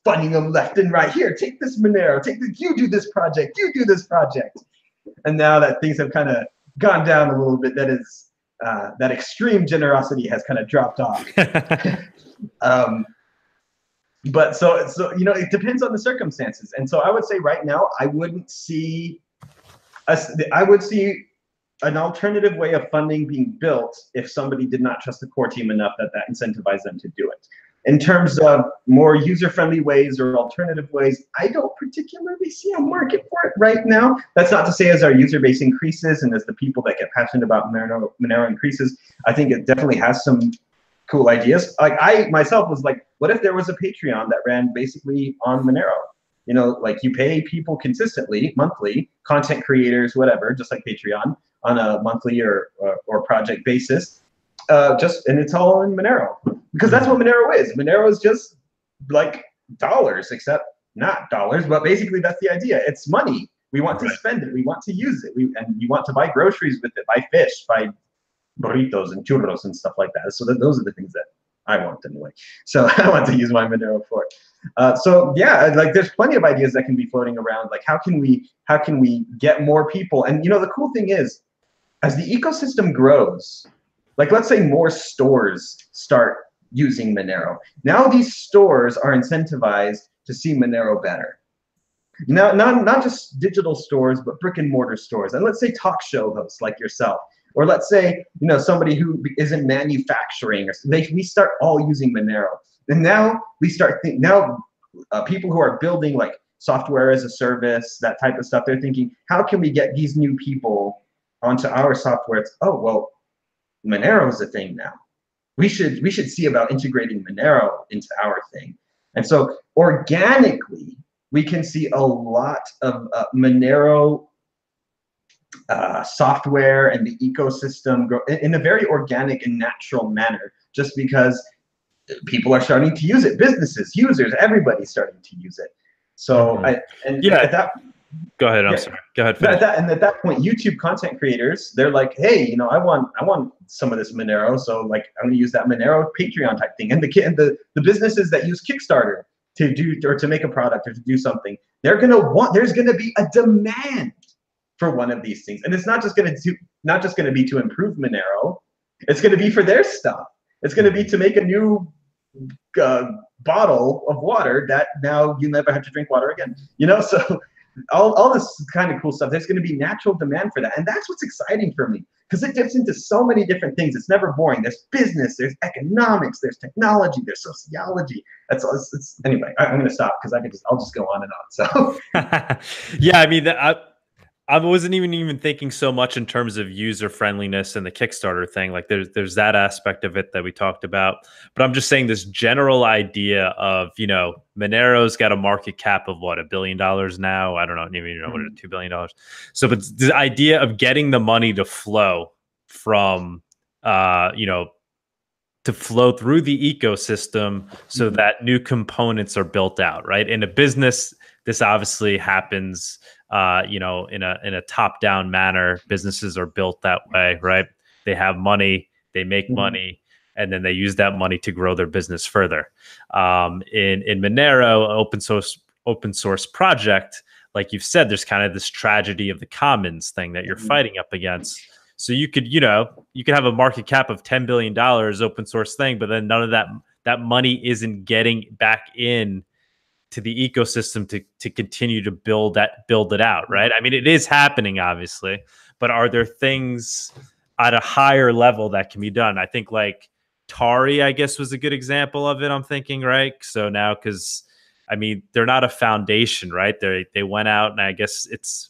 S2: funding them left and right. Here, take this Monero, you do this project, you do this project. And now that things have kind of gone down a little bit, that is that extreme generosity has kind of dropped off. But so you know, it depends on the circumstances. And so I would say right now, I would see an alternative way of funding being built if somebody did not trust the core team enough that incentivized them to do it. In terms of more user-friendly ways or alternative ways, I don't particularly see a market for it right now. That's not to say as our user base increases and as the people that get passionate about Monero increases, I think it definitely has some cool ideas. Like I myself was like, what if there was a Patreon that ran basically on Monero? You know, like you pay people consistently, monthly, content creators, whatever, just like Patreon, on a monthly or project basis. And it's all in Monero, because that's what Monero is. Monero is just like dollars, except not dollars, but basically that's the idea. It's money. We want to spend it. We want to use it. And you want to buy groceries with it, buy fish, buy burritos and churros and stuff like that. So those are the things that I want anyway. So I want to use my Monero for. So yeah, like there's plenty of ideas that can be floating around. Like how can we get more people? And you know, the cool thing is, as the ecosystem grows, like let's say more stores start using Monero. Now these stores are incentivized to see Monero better. Now, not just digital stores, but brick and mortar stores. And let's say talk show hosts like yourself, or let's say, you know, somebody who is in manufacturing, or we start all using Monero. And now we start people who are building like software as a service, that type of stuff, they're thinking, how can we get these new people onto our software? It's, oh, well, Monero is a thing now. We should see about integrating Monero into our thing. And so organically, we can see a lot of Monero software and the ecosystem grow in a very organic and natural manner, just because people are starting to use it. Businesses, users, everybody's starting to use it. So at that,
S1: go ahead. I'm sorry. Go ahead.
S2: At that point, YouTube content creators, they're like, hey, you know, I want some of this Monero, so like I'm gonna use that Monero Patreon type thing. And the businesses that use Kickstarter to do or to make a product or to do something, there's gonna be a demand for one of these things. And it's not just gonna be to improve Monero, it's gonna be for their stuff. It's gonna be to make a new bottle of water that now you never have to drink water again. You know, so all this kind of cool stuff, there's gonna be natural demand for that. And that's what's exciting for me, because it dips into so many different things. It's never boring. There's business, there's economics, there's technology, there's sociology. Anyway, I'm gonna stop because I'll just go on and on. So
S1: yeah, I mean, I wasn't even thinking so much in terms of user friendliness and the Kickstarter thing. Like there's that aspect of it that we talked about, but I'm just saying this general idea of, you know, Monero's got a market cap of what, $1 billion now. I don't even know what it is, $2 billion. So, but the idea of getting the money to flow from, you know, to flow through the ecosystem so that new components are built out, right? In a business, this obviously happens, you know, in a top-down manner. Businesses are built that way, right? They have money, they make money, and then they use that money to grow their business further. In Monero, open source project, like you've said, there's kind of this tragedy of the commons thing that you're fighting up against. So you could have a market cap of $10 billion open source thing, but then none of that money isn't getting back in to the ecosystem to continue to build it out, right? I mean, it is happening, obviously, but are there things at a higher level that can be done? I think like Tari, I guess, was a good example of it. I'm thinking, right? So now, because I mean, they're not a foundation, right? They went out, and I guess it's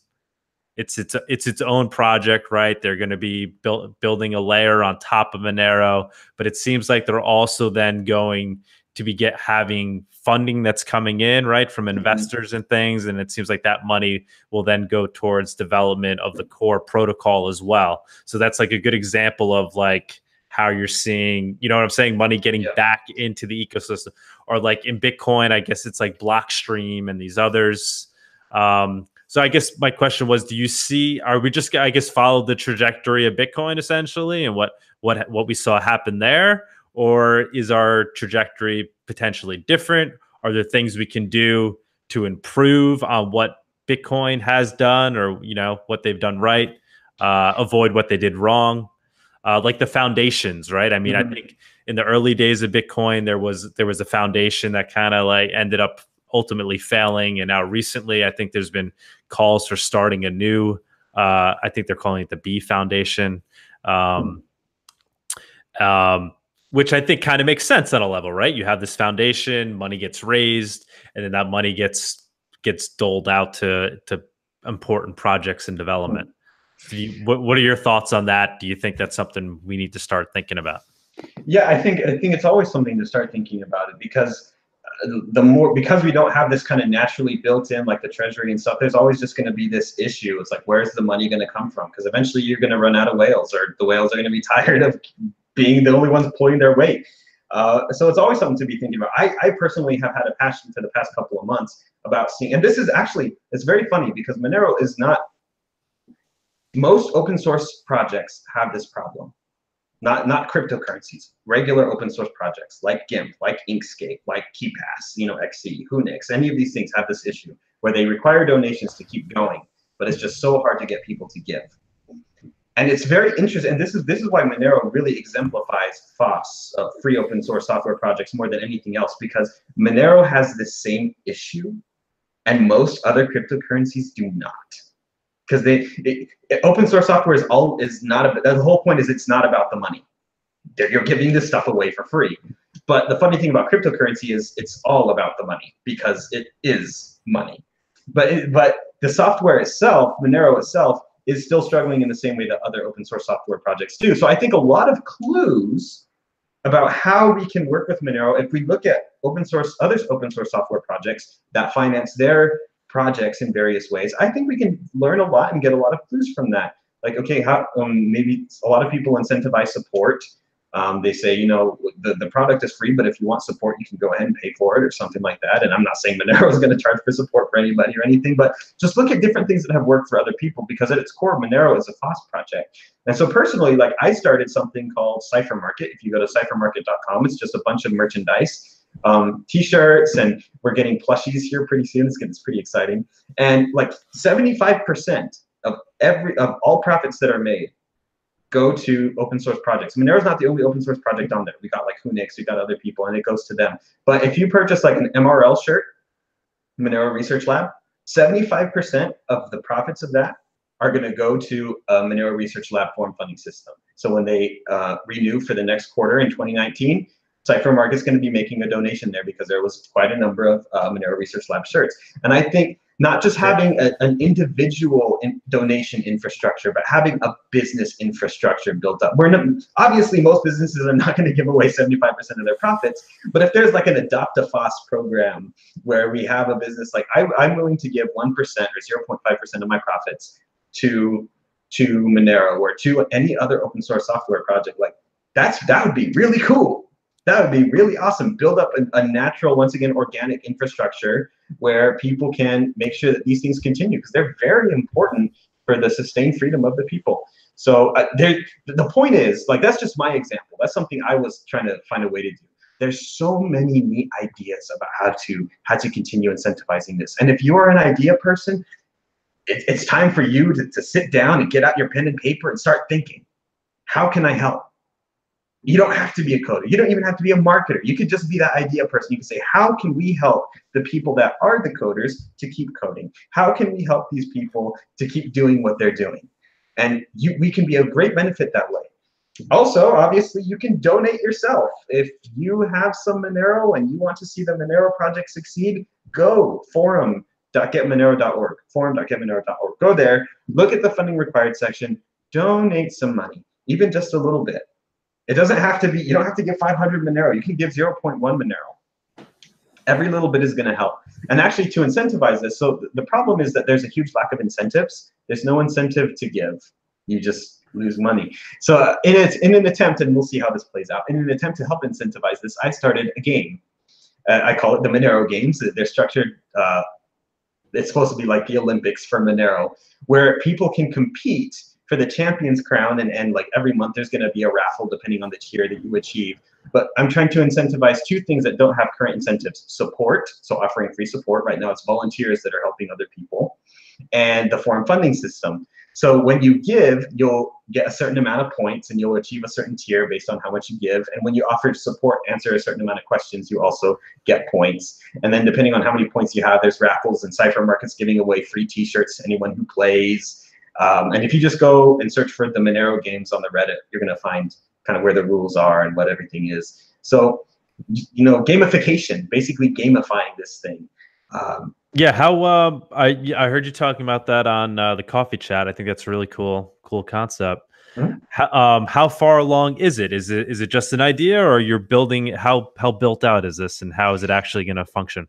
S1: its own project, right? They're going to be building a layer on top of Monero, but it seems like they're also then going to be having funding that's coming in, right, from investors and things, and it seems like that money will then go towards development of the core protocol as well. So that's like a good example of like how you're seeing, you know what I'm saying, money getting back into the ecosystem. Or like in Bitcoin, I guess it's like Blockstream and these others. So I guess my question was, do you see, are we just, I guess, follow the trajectory of Bitcoin essentially and what we saw happen there? Or is our trajectory potentially different? Are there things we can do to improve on what Bitcoin has done, or, you know, what they've done right, avoid what they did wrong? Like the foundations, right? I mean, I think in the early days of Bitcoin, there was a foundation that kind of like ended up ultimately failing. And now recently, I think there's been calls for starting a new, I think they're calling it the B Foundation, which I think kind of makes sense on a level, right? You have this foundation, money gets raised, and then that money gets doled out to important projects and development. What are your thoughts on that? Do you think that's something we need to start thinking about?
S2: Yeah, I think it's always something to start thinking about it, because the more, because we don't have this kind of naturally built in, like the treasury and stuff, there's always just going to be this issue. It's like, where's the money going to come from? Because eventually you're going to run out of whales, or the whales are going to be tired of being the only ones pulling their weight. So it's always something to be thinking about. I personally have had a passion for the past couple of months about seeing, and this is actually, it's very funny because Monero is not, most open source projects have this problem. Not cryptocurrencies, regular open source projects like GIMP, like Inkscape, like KeePass, you know, XC, Whonix, any of these things have this issue where they require donations to keep going, but it's just so hard to get people to give. And it's very interesting, and this is why Monero really exemplifies FOSS, free open source software projects, more than anything else, because Monero has the same issue, and most other cryptocurrencies do not. Because open source software is not, the whole point is it's not about the money. You're giving this stuff away for free. But the funny thing about cryptocurrency is it's all about the money, because it is money. But the software itself, Monero itself, is still struggling in the same way that other open source software projects do. So I think a lot of clues about how we can work with Monero, if we look at other open source software projects that finance their projects in various ways, I think we can learn a lot and get a lot of clues from that. Like, okay, how maybe a lot of people incentivize support. They say, you know, the product is free, but if you want support, you can go ahead and pay for it or something like that. And I'm not saying Monero is going to charge for support for anybody or anything, but just look at different things that have worked for other people, because at its core, Monero is a FOSS project. And so personally, like, I started something called Cypher Market. If you go to cyphermarket.com, it's just a bunch of merchandise, t-shirts, and we're getting plushies here pretty soon. It's pretty exciting. And like 75% of all profits that are made go to open source projects. Monero is not the only open source project on there. We got like Whonix, we got other people, and it goes to them. But if you purchase like an MRL shirt, Monero Research Lab, 75% of the profits of that are going to go to a Monero Research Lab forum funding system. So when they renew for the next quarter in 2019, Cypher Market is going to be making a donation there, because there was quite a number of Monero Research Lab shirts. And I think not just having an individual donation infrastructure, but having a business infrastructure built up. Obviously, most businesses are not going to give away 75% of their profits, but if there's like an Adopt a FOSS program where we have a business, like I'm willing to give 1% or 0.5% of my profits to Monero or to any other open source software project, like that would be really cool. That would be really awesome. Build up a natural, once again, organic infrastructure where people can make sure that these things continue, because they're very important for the sustained freedom of the people. So the point is, like, that's just my example. That's something I was trying to find a way to do. There's so many neat ideas about how to continue incentivizing this. And if you are an idea person, it's time for you to sit down and get out your pen and paper and start thinking, how can I help? You don't have to be a coder. You don't even have to be a marketer. You could just be that idea person. You can say, how can we help the people that are the coders to keep coding? How can we help these people to keep doing what they're doing? And we can be a great benefit that way. Also, obviously, you can donate yourself. If you have some Monero and you want to see the Monero project succeed, go forum.getmonero.org, forum.getmonero.org. Go there, look at the funding required section, donate some money, even just a little bit. It doesn't have to be, you don't have to give 500 Monero. You can give 0.1 Monero. Every little bit is going to help. And actually, to incentivize this, so the problem is that there's a huge lack of incentives. There's no incentive to give. You just lose money. So in an attempt, and we'll see how this plays out, in an attempt to help incentivize this, I started a game. I call it the Monero Games. They're structured, it's supposed to be like the Olympics for Monero, where people can compete for the champion's crown, and like every month there's going to be a raffle depending on the tier that you achieve. But I'm trying to incentivize two things that don't have current incentives: support, so offering free support. Right now it's volunteers that are helping other people, and the forum funding system. So when you give, you'll get a certain amount of points and you'll achieve a certain tier based on how much you give. And when you offer support, answer a certain amount of questions, you also get points. And then depending on how many points you have, there's raffles, and Cypher Market's giving away free t-shirts to anyone who plays. And if you just go and search for the Monero Games on the Reddit, you're going to find kind of where the rules are and what everything is. So, you know, gamification, basically gamifying this thing.
S1: Yeah, how I heard you talking about that on the coffee chat. I think that's a really cool concept.
S2: Mhm.
S1: How far along is it? Is it just an idea, or you're building? How built out is this, and how is it actually going to function?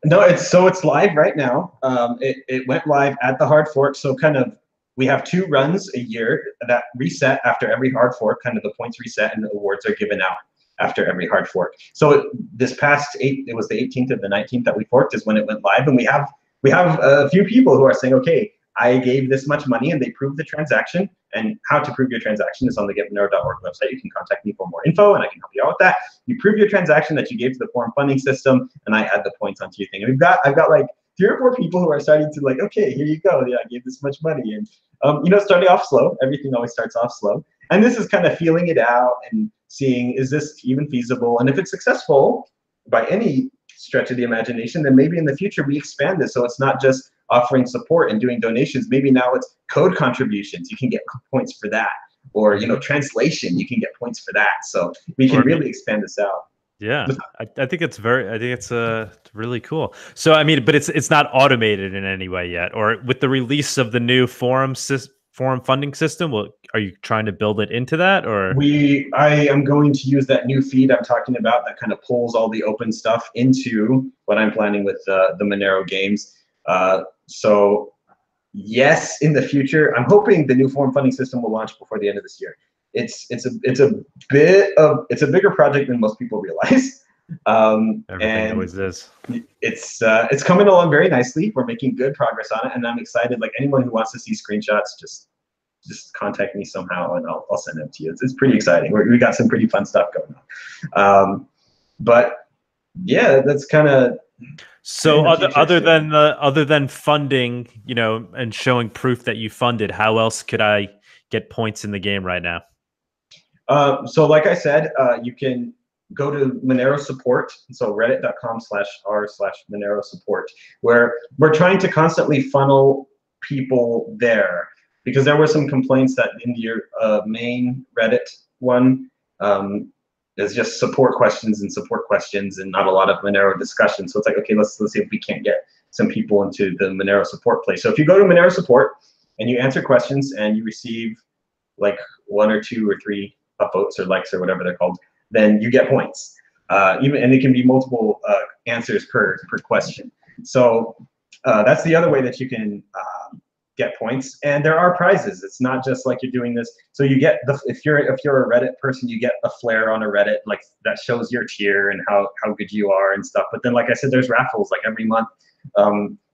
S2: No, it's live right now. It went live at the hard fork. So kind of we have 2 runs a year that reset after every hard fork. Kind of the points reset and the awards are given out after every hard fork. So this past it was the 18th or the 19th that we forked is when it went live, and we have a few people who are saying, okay, I gave this much money, and they proved the transaction. And how to prove your transaction is on the getmonero.org website. You can contact me for more info, and I can help you out with that. You prove your transaction that you gave to the forum funding system, and I add the points onto your thing. And I've got like 3 or 4 people who are starting to like, okay, here you go. Yeah, I gave this much money, and starting off slow. Everything always starts off slow, and this is kind of feeling it out and seeing, is this even feasible? And if it's successful by any stretch of the imagination, then maybe in the future we expand this so it's not just offering support and doing donations. Maybe now it's code contributions. You can get points for that, or translation. You can get points for that. So we can really expand this out.
S1: Yeah, I think it's really cool. So I mean, but it's not automated in any way yet, or with the release of the new forum funding system. Are you trying to build it into that, or?
S2: I am going to use that new feed I'm talking about that kind of pulls all the open stuff into what I'm planning with the Monero games. So yes, in the future, I'm hoping the new forum funding system will launch before the end of this year. It's a bigger project than most people realize.
S1: Everything always is.
S2: It's coming along very nicely. We're making good progress on it, and I'm excited. Like anyone who wants to see screenshots, just contact me somehow, and I'll send them to you. It's pretty exciting. We got some pretty fun stuff going on. But yeah, that's kind of.
S1: So other than funding, and showing proof that you funded, how else could I get points in the game right now?
S2: So like I said, you can go to Monero support, so reddit.com/r/Monero support, where we're trying to constantly funnel people there, because there were some complaints that in your main Reddit one, there's just support questions and not a lot of Monero discussion. So it's like, okay, let's see if we can't get some people into the Monero support place. So if you go to Monero support and you answer questions and you receive like 1 or 2 or 3 upvotes or likes or whatever they're called, then you get points. And it can be multiple answers per question. So that's the other way that you can get points, and there are prizes. It's not just like you're doing this. So you get if you're a Reddit person, you get a flare on a Reddit like that shows your tier and how good you are and stuff. But then, like I said, there's raffles like every month.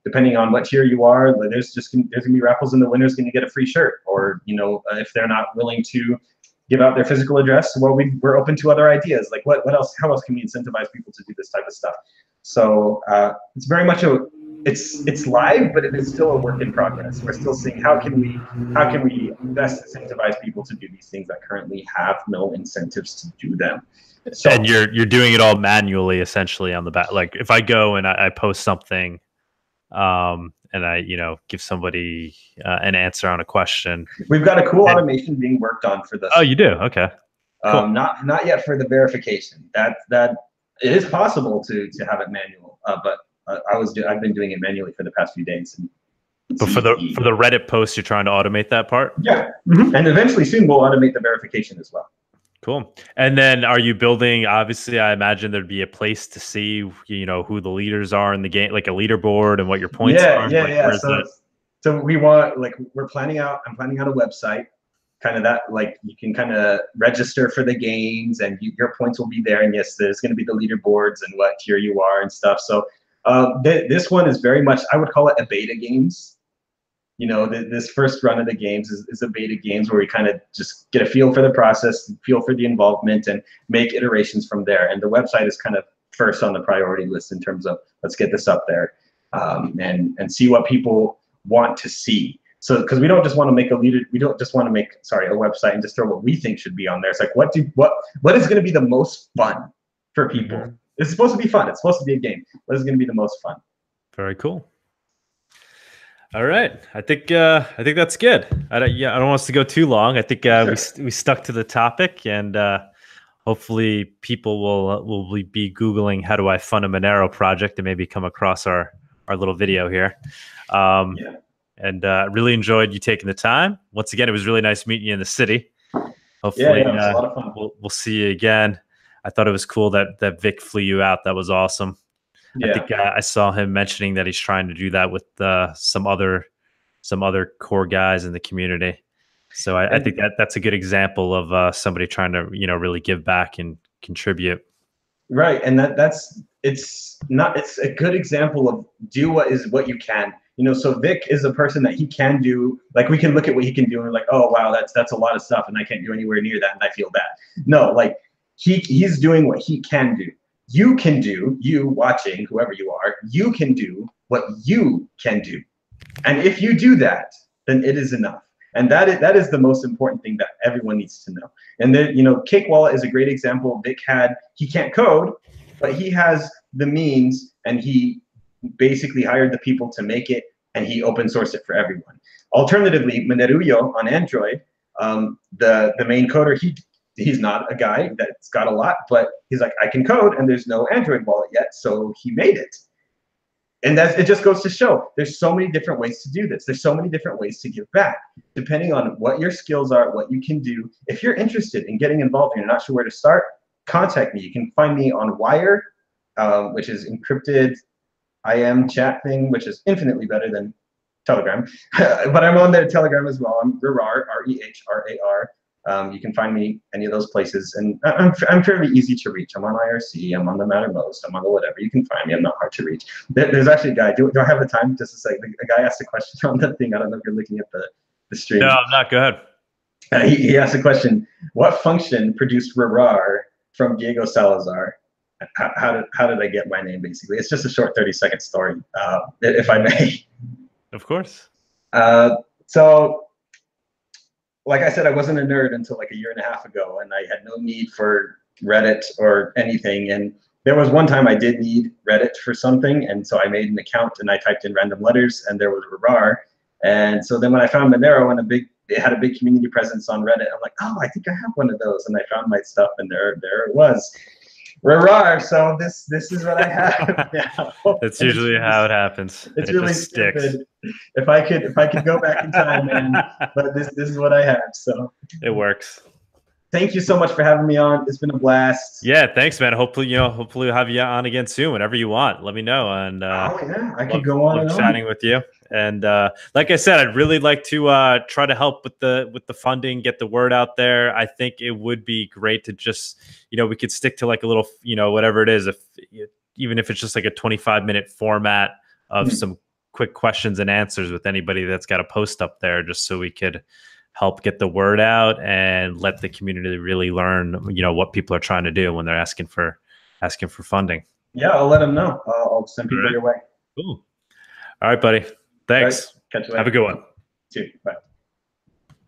S2: Depending on what tier you are, there's gonna be raffles, and the winner's gonna get a free shirt. Or if they're not willing to give out their physical address, well, we're open to other ideas. Like what else? How else can we incentivize people to do this type of stuff? So it's very much it's live, but it is still a work in progress. We're still seeing how can we best incentivize people to do these things that currently have no incentives to do them. So,
S1: and you're doing it all manually, essentially, on the back. Like if I go and I post something, and I give somebody an answer on a question.
S2: We've got a cool automation being worked on for this.
S1: Oh, you do? Okay. Cool.
S2: Not yet for the verification. That it is possible to have it manual, but I've been doing it manually for the past few days.
S1: But for the Reddit post, you're trying to automate that part?
S2: Yeah. Mm-hmm. And eventually soon we'll automate the verification as well.
S1: Cool. And then are you building, obviously I imagine there'd be a place to see, who the leaders are in the game, like a leaderboard and what your points are.
S2: Yeah. So we want, I'm planning out a website, kind of that, like you can kind of register for the games and your points will be there. And yes, there's going to be the leaderboards and what tier you are and stuff. So this one is very much, I would call it a beta games. This first run of the games is a beta games where we kind of just get a feel for the process, feel for the involvement, and make iterations from there. And the website is kind of first on the priority list in terms of let's get this up there and see what people want to see. So because we don't just want to make a website and just throw what we think should be on there. It's like what is going to be the most fun for people? Mm-hmm. It's supposed to be fun. It's supposed to be a game. What is going to be the most fun?
S1: Very cool. All right, I think that's good. I don't want us to go too long. I think sure. we stuck to the topic, and hopefully people will be Googling how do I fund a Monero project and maybe come across our our little video here. Um,
S2: Yeah.
S1: and really enjoyed you taking the time. Once again, it was really nice meeting you in the city.
S2: Yeah,
S1: Hopefully,
S2: yeah, it was a lot of fun.
S1: we'll see you again. I thought it was cool that Vic flew you out. That was awesome. I
S2: Yeah.
S1: think I saw him mentioning that he's trying to do that with some other core guys in the community. So I think
S2: And
S1: that's a good example of somebody trying to really give back and contribute.
S2: right, and it's a good example of do what you can. So Vic is a person that he can do. Like we can look at what he can do and we're like, oh wow, that's a lot of stuff, and I can't do anywhere near that, and I feel bad. No, like he's doing what he can do. You can do, you watching, whoever you are, you can do what you can do. And if you do that, then it is enough. And that is the most important thing that everyone needs to know. And then, Cake Wallet is a great example. He can't code, but he has the means, and he basically hired the people to make it, and he open sourced it for everyone. Alternatively, Moneruyo on Android, the main coder, he's not a guy that's got a lot, but he's like, I can code, and there's no Android wallet yet, so he made it. And it just goes to show there's so many different ways to do this. There's so many different ways to give back, depending on what your skills are, what you can do. If you're interested in getting involved and you're not sure where to start, contact me. You can find me on Wire, which is encrypted IM chat thing, which is infinitely better than Telegram. But I'm on the Telegram as well. I'm Rehrar, Rehrar. You can find me any of those places, and I'm fairly easy to reach. I'm on IRC, I'm on the Mattermost, I'm on the whatever. You can find me. I'm not hard to reach. There's actually a guy. Do I have the time just to say? A guy asked a question on that thing. I don't know if you're looking at the stream.
S1: No, I'm not. Go ahead.
S2: He asked a question. What function produced Rehrar from Diego Salazar? How did I get my name? Basically, it's just a short 30-second story, if I may.
S1: Of course.
S2: So, like I said, I wasn't a nerd until like a year and a half ago, and I had no need for Reddit or anything. And there was one time I did need Reddit for something, and so I made an account and I typed in random letters, and there was Rehrar. And so then when I found Monero and it had a big community presence on Reddit, I'm like, oh, I think I have one of those, and I found my stuff, and there it was. Rehrar, so this is what I have now.
S1: That's usually how it happens.
S2: It's really stupid. If I could go back in time, man, but this is what I have. So
S1: it works.
S2: Thank you so much for having me on. It's been a blast.
S1: Yeah, thanks, man. Hopefully we'll have you on again soon. Whenever you want, let me know. And
S2: oh yeah, I could go on and on
S1: chatting with you. And like I said, I'd really like to try to help with the funding, get the word out there. I think it would be great to just we could stick to like a little whatever it is, even if it's just like a 25-minute format of some quick questions and answers with anybody that's got a post up there, just so we could help get the word out and let the community really learn, what people are trying to do when they're asking for funding.
S2: Yeah, I'll let them know. I'll send people your way.
S1: Cool. All right, buddy. Thanks.
S2: Right. Catch you later.
S1: Have a good one.
S2: You too. Bye.